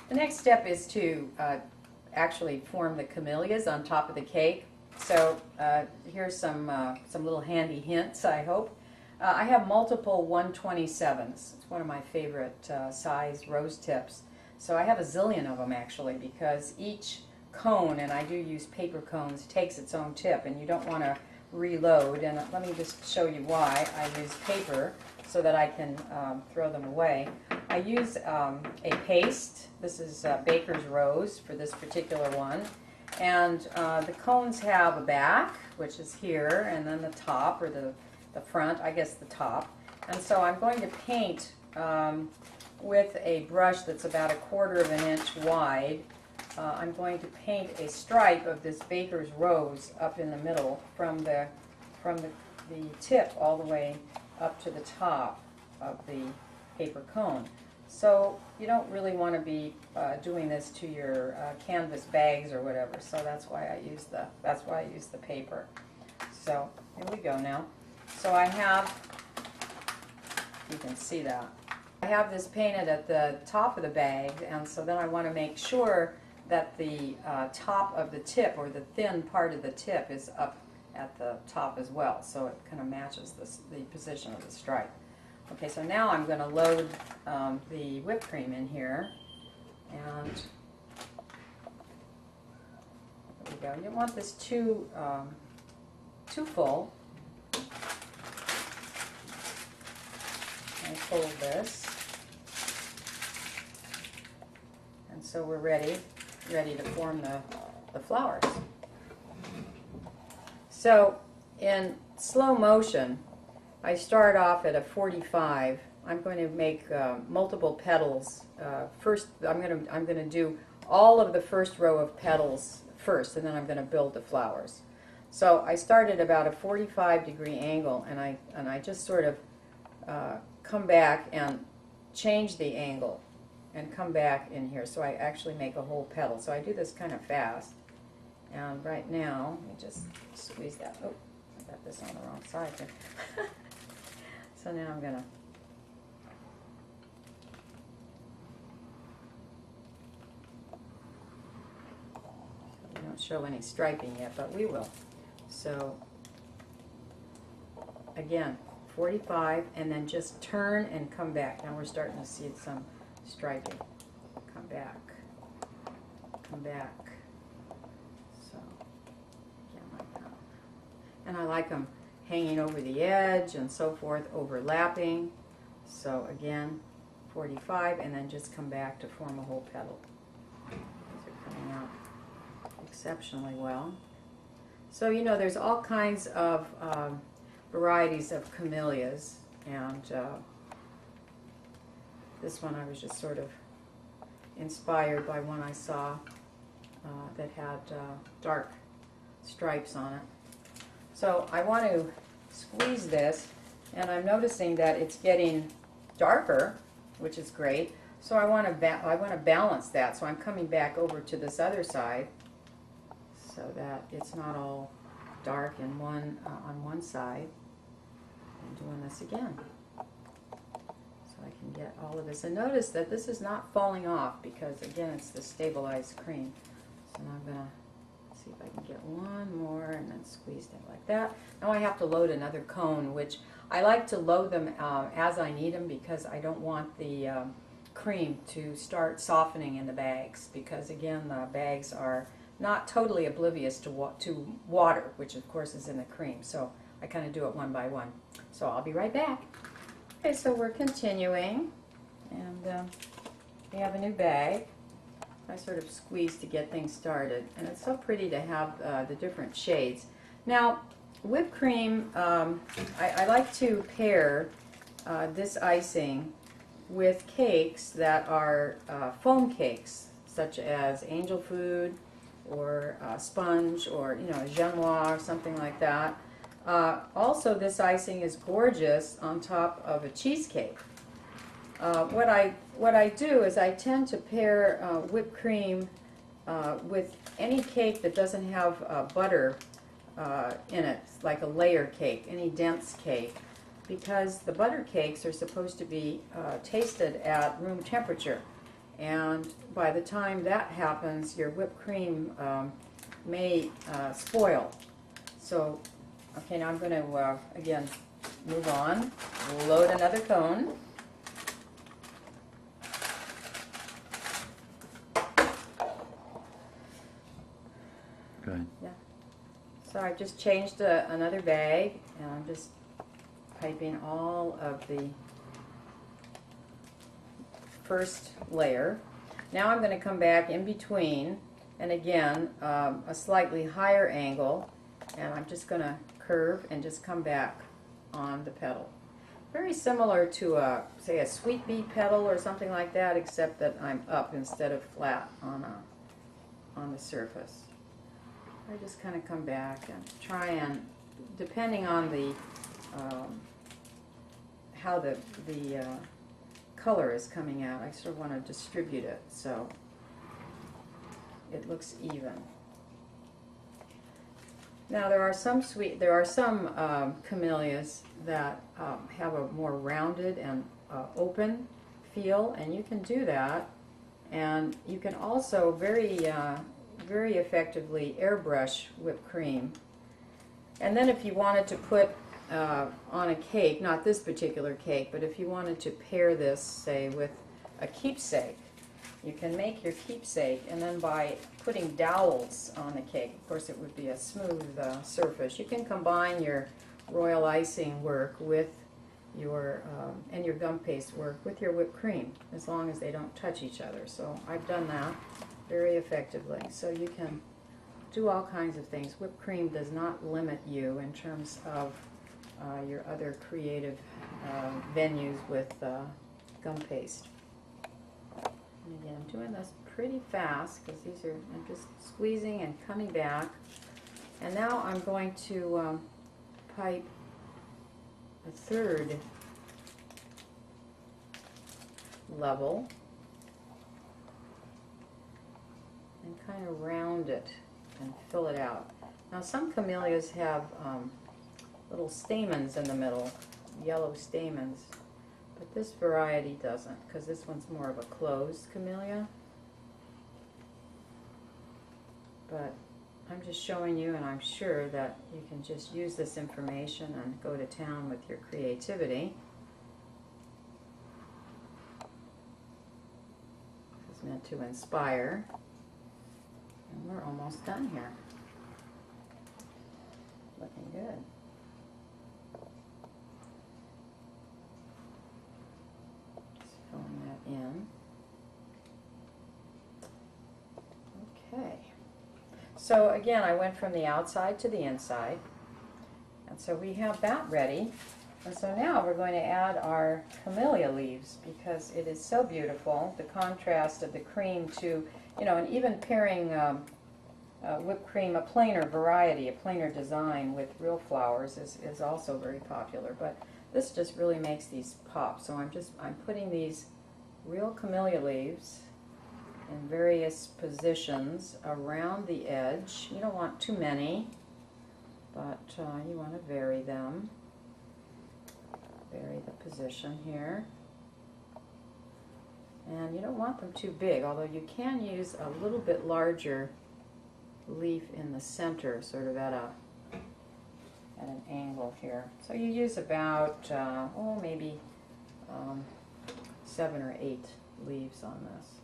The next step is to actually form the camellias on top of the cake. So here's some little handy hints, I hope. I have multiple 127s. It's one of my favorite size rose tips. So I have a zillion of them actually, because each cone, and I do use paper cones, takes its own tip, and you don't want to reload. And let me just show you why. I use paper so that I can throw them away. I use a paste. This is Baker's Rose for this particular one. And the cones have a back, which is here, and then the top, or the front, I guess the top. And so I'm going to paint with a brush that's about 1/4 of an inch wide. I'm going to paint a stripe of this Baker's Rose up in the middle from the tip all the way up to the top of the paper cone. So you don't really want to be doing this to your canvas bags or whatever. So that's why I use the paper. So here we go now. So I have, you can see that, I have this painted at the top of the bag, and so then I want to make sure that the top of the tip, or the thin part of the tip, is up at the top as well, so it kind of matches the position of the stripe. Okay, so now I'm going to load the whipped cream in here, and there we go. You don't want this too full. I fold this, and so we're ready to form the flowers. So in slow motion, I start off at a 45. I'm going to make multiple petals. First, I'm going to do all of the first row of petals first, and then I'm going to build the flowers. So I start at about a 45-degree angle, and I just sort of come back and change the angle and come back in here. So I actually make a whole petal. So I do this kind of fast. And right now, let me just squeeze that. Oh, I got this on the wrong side here. So now I'm going to we don't show any striping yet, but we will. So again, 45, and then just turn and come back. Now we're starting to see some striping. Come back. Come back. So, again, like that. And I like them hanging over the edge and so forth, overlapping. So again, 45, and then just come back to form a whole petal. These are coming out exceptionally well. So, you know, there's all kinds of varieties of camellias, and this one I was just sort of inspired by one I saw that had dark stripes on it. So I want to squeeze this, and I'm noticing that it's getting darker, which is great. So I want to balance that. So I'm coming back over to this other side so that it's not all dark in on one side, and doing this again. So I can get all of this. And notice that this is not falling off because, again, it's the stabilized cream. So now I'm going to see if I can get one more and then squeeze it like that. Now I have to load another cone, which I like to load them as I need them, because I don't want the cream to start softening in the bags, because, again, the bags are not totally oblivious to water, which of course is in the cream. So I kind of do it one by one. So I'll be right back. Okay, so we're continuing, and we have a new bag. I sort of squeeze to get things started, and it's so pretty to have the different shades. Now, whipped cream, I like to pair this icing with cakes that are foam cakes, such as angel food, or sponge, or, you know, a genoise or something like that. Also, this icing is gorgeous on top of a cheesecake. What I do is I tend to pair whipped cream with any cake that doesn't have butter in it, like a layer cake, any dense cake, because the butter cakes are supposed to be tasted at room temperature. And by the time that happens, your whipped cream may spoil. So, okay, now I'm going to, again, move on. Load another cone. Go ahead. Yeah. So I've just changed another bag, and I'm just piping all of the first layer. Now I'm going to come back in between, and again, a slightly higher angle, and I'm just going to curve and just come back on the petal. Very similar to say a sweet pea petal or something like that, except that I'm up instead of flat on the surface. I just kind of come back and try and, depending on the how the color is coming out, I sort of want to distribute it so it looks even. Now there are some camellias that have a more rounded and open feel, and you can do that. And you can also very effectively airbrush whipped cream. And then if you wanted to put on a cake, not this particular cake, but if you wanted to pair this, say, with a keepsake, you can make your keepsake, and then by putting dowels on the cake, of course it would be a smooth surface, you can combine your royal icing work with your and your gum paste work with your whipped cream, as long as they don't touch each other. So I've done that very effectively. So you can do all kinds of things. Whipped cream does not limit you in terms of your other creative venues with gum paste. And again, I'm doing this pretty fast because I'm just squeezing and coming back. And now I'm going to pipe a third level and kind of round it and fill it out. Now some camellias have little stamens in the middle, yellow stamens, but this variety doesn't, because this one's more of a closed camellia. But I'm just showing you, and I'm sure that you can just use this information and go to town with your creativity. It's meant to inspire. And we're almost done here. Looking good. Just filling that in. Okay. So again, I went from the outside to the inside. And so we have that ready. And so now we're going to add our camellia leaves, because it is so beautiful, the contrast of the cream to, you know, and even pairing whipped cream, a plainer variety, a plainer design with real flowers is also very popular. But this just really makes these pop. So I'm putting these real camellia leaves in various positions around the edge. You don't want too many, but you want to vary them. Vary the position here. And you don't want them too big, although you can use a little bit larger leaf in the center, sort of at an angle here. So you use about, maybe 7 or 8 leaves on this.